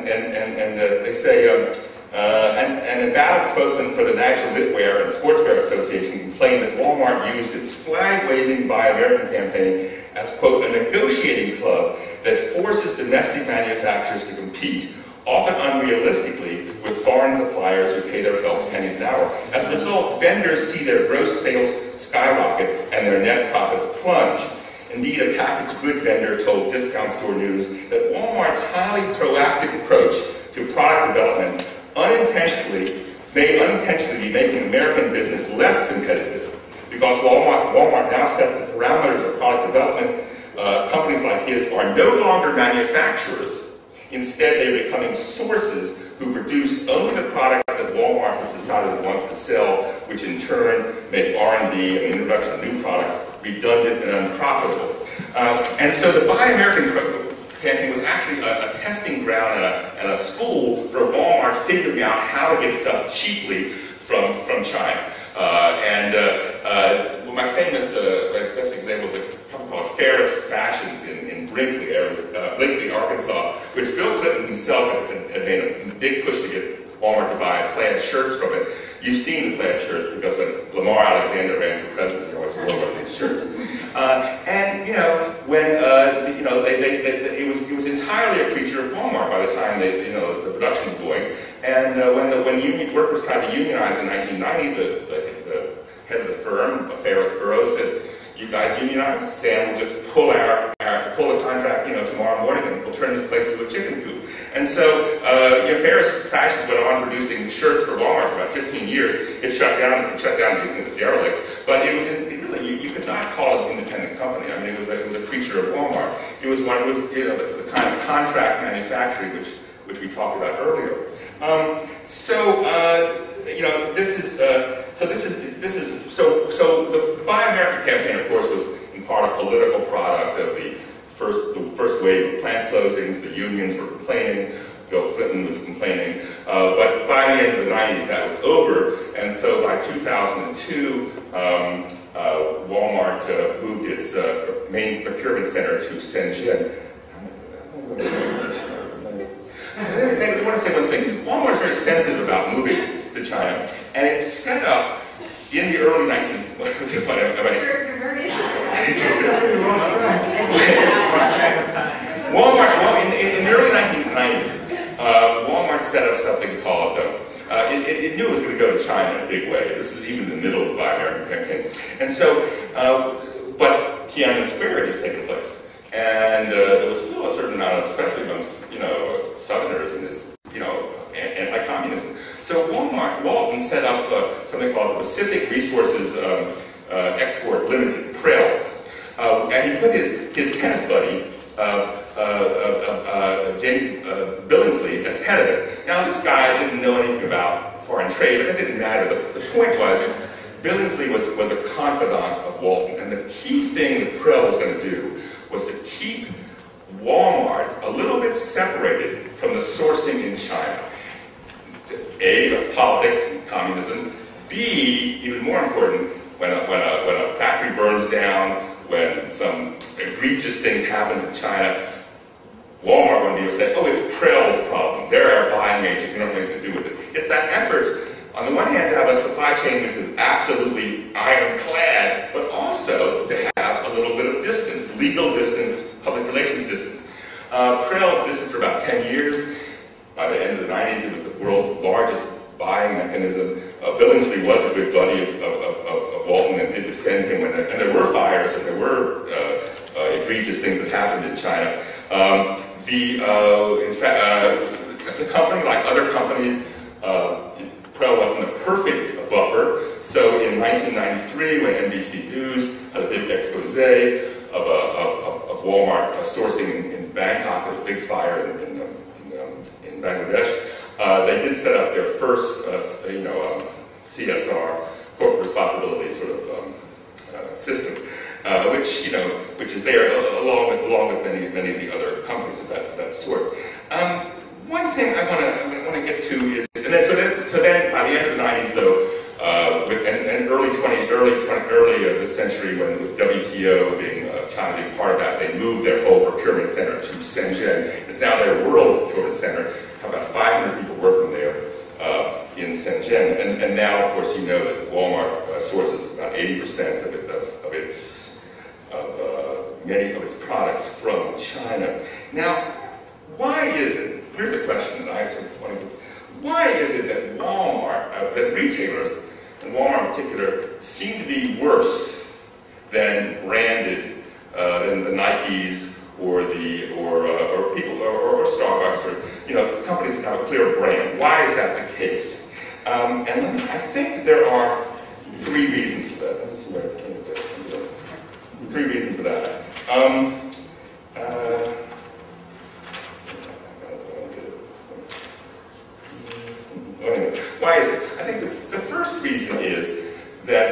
they say, and a ballot spokesman for the National Knitwear and Sportswear Association complained that Walmart used its flag-waving Buy American campaign as, quote, a negotiating club that forces domestic manufacturers to compete, often unrealistically, with foreign suppliers who pay their felt pennies an hour. As a result, vendors see their gross sales skyrocket and their net profits plunge. Indeed, a packaged good vendor told Discount Store News that Walmart's highly proactive approach to product development may unintentionally be making American business less competitive, because Walmart now sets the parameters of product development. Companies like his are no longer manufacturers. Instead, they're becoming sources who produce only the products that Walmart has decided it wants to sell, which in turn make R&D and the introduction of new products redundant and unprofitable. And so the Buy American campaign was actually a testing ground and a school for Walmart figuring out how to get stuff cheaply from China. My famous best example is a company called Ferris Fashions in Brinkley, Arkansas, which Bill Clinton himself had made a big push to get Walmart to buy plaid shirts from it. You've seen the plaid shirts because when Lamar Alexander ran for president, he always wore one of these shirts. It was entirely a creature of Walmart by the time the production was going. And when union workers tried to unionize in 1990, the head of the firm, Ferris Burroughs, said, "You guys unionize, Sam will just pull the contract, tomorrow morning, and we'll turn this place into a chicken coop." And so, Ferris Fashions went on producing shirts for Walmart for about 15 years. It shut down because it's derelict. But you could not call it an independent company. I mean, it was a creature of Walmart. It was the kind of contract manufacturing which we talked about earlier. The Buy American campaign, of course, was in part a political product of the first wave of plant closings. The unions were complaining. Bill Clinton was complaining. But by the end of the 90s, that was over. And so by 2002, Walmart moved its main procurement center to Shenzhen. I want to say one thing. Walmart is very sensitive about moving to China, and it's set up in the early 19... What's it funny? You're very Walmart, in the early 1990s, Walmart set up something called... it knew it was going to go to China in a big way. This is even in the middle of the Buy American campaign. And so, but Tiananmen Square had just taken place. And there was still a certain amount of, especially amongst, Southerners in this, anti-communism. So Walton set up something called the Pacific Resources Export Limited, PREL. And he put his tennis buddy, James Billingsley, as head of it. Now, this guy didn't know anything about foreign trade, but that didn't matter. The point was, Billingsley was a confidant of Walton, and the key thing that PREL was going to do was to keep Walmart a little bit separated from the sourcing in China. A, because politics and communism. B, even more important, when a factory burns down, when some egregious things happens in China, Walmart wouldn't be able to say, "Oh, it's PREL's problem. They're our buying agent. We don't have anything to do with it." It's that effort, on the one hand, to have a supply chain which is absolutely ironclad, but also to have a little bit of distance, legal distance, public relations distance. PREL existed for about 10 years. By the end of the 90s, it was the world's largest buying mechanism. Billingsley was a good buddy of Walton and did defend him, and there were fires and there were egregious things that happened in China. In fact, the company, like other companies, PREL wasn't a perfect buffer, so in 1993, when NBC News had a big expose of Walmart sourcing in Bangkok, this big fire in Bangladesh, they did set up their first, CSR, corporate responsibility sort of system, which is there along with many of the other companies of that sort. One thing I want to get to is, and then so then by the end of the 90s though, and early this century, when with WTO being China being part of that, they moved their whole procurement center to Shenzhen. It's now their world procurement center. Have about 500 people working there in Shenzhen. And now, of course, you know that Walmart sources about 80% many of its products from China. Now, why is it, here's the question that I sort of want to give, why is it that Walmart, that retailers, and Walmart in particular, seem to be worse than branded, than the Nikes or people or Starbucks or companies that have a clear brand? Why is that the case? And I think that there are three reasons for that. Let me see where three reasons for that. Anyway, why is it? I think the first reason is that,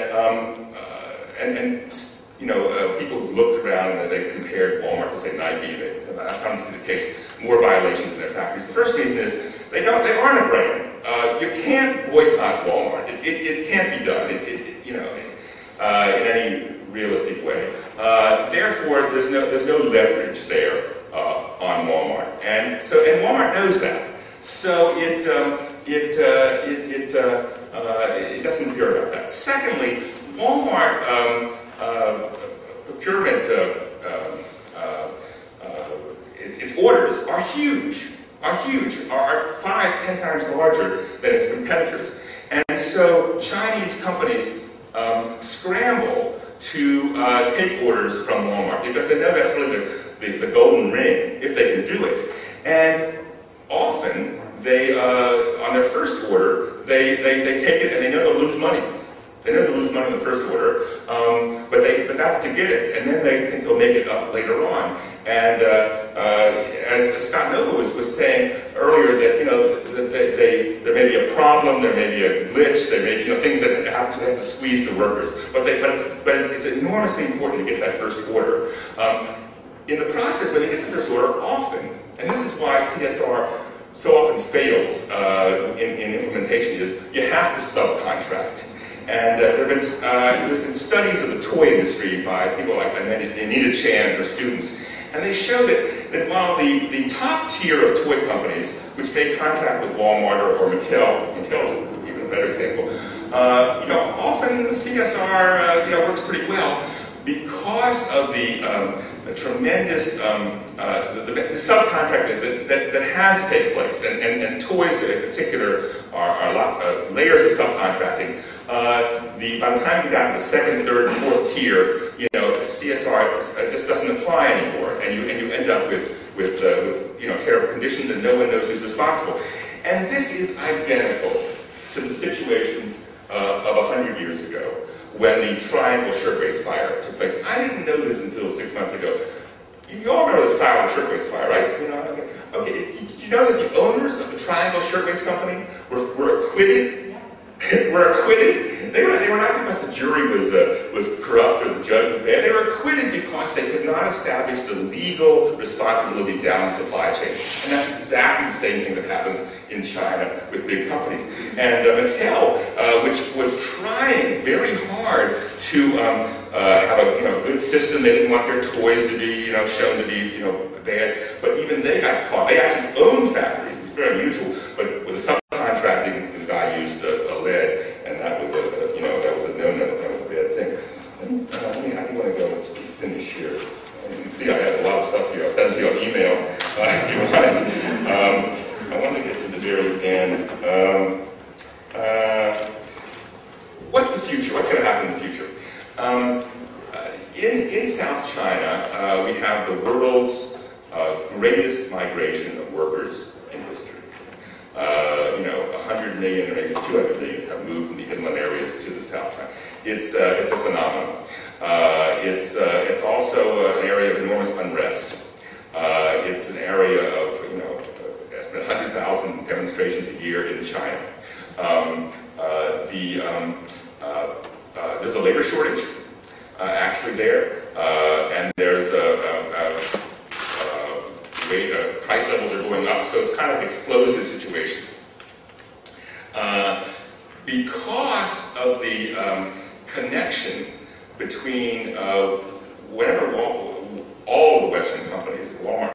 people who've looked around and they've compared Walmart to, say, Nike, I found to be the case, more violations in their factories. The first reason is they aren't a brand. You can't boycott Walmart. It can't be done. In any realistic way. Therefore, there's no leverage there on Walmart, and Walmart knows that. So it doesn't care about that. Secondly, Walmart procurement, its orders are huge, are 5-10 times larger than its competitors, and so Chinese companies scramble to take orders from Walmart because they know that's really the golden ring if they can do it. And often they, on their first order, they take it and they know they'll lose money. They know they'll lose money in the first order, but that's to get it, and then they think they'll make it up later on. And as Scott Nova was saying earlier, that there may be a problem, there may be a glitch, there may be things that have to squeeze the workers. But it's enormously important to get that first order. In the process, when you get the first order, often, and this is why CSR so often fails in implementation, is you have to subcontract. And there have been studies of the toy industry by people like Anita Chan and her students, and they show that while the top tier of toy companies, which may contract with Walmart or Mattel is even a better example, often the CSR works pretty well because of the tremendous the subcontract that has to take place, and toys in particular are lots of layers of subcontracting. By the time you got to the second, third, and fourth tier, CSR just doesn't apply anymore, and you end up with terrible conditions, and no one knows who's responsible. And this is identical to the situation of 100 years ago, when the Triangle Shirtwaist Fire took place. I didn't know this until 6 months ago. You all remember the Triangle Shirtwaist Fire, right? Okay. Did you know that the owners of the Triangle Shirtwaist Company were acquitted? Were acquitted. They were not because the jury was corrupt or the judge was bad. They were acquitted because they could not establish the legal responsibility down the supply chain. And that's exactly the same thing that happens in China with big companies. And Mattel, which was trying very hard to have a good system. They didn't want their toys to be shown to be bad. But even they got caught. They actually owned factories. It was very unusual. But with the subcontracting, the guy used lead, and that was a no-no. That was a bad thing. I do want to go to finish here. You can see I have a lot of stuff here. I'll send it to you on email if you want it. I want to get to the very end. What's the future? What's going to happen in the future? In South China, we have the world's greatest migration of workers in history. 100 million or maybe 200 million have moved from the inland areas to the South China. It's a phenomenon. It's also an area of enormous unrest. It's an area of, estimate 100,000 demonstrations a year in China. There's a labor shortage, actually there, and there's price levels are going up, so it's kind of an explosive situation. Because of the connection between whenever all of the Western companies, Wal-Mart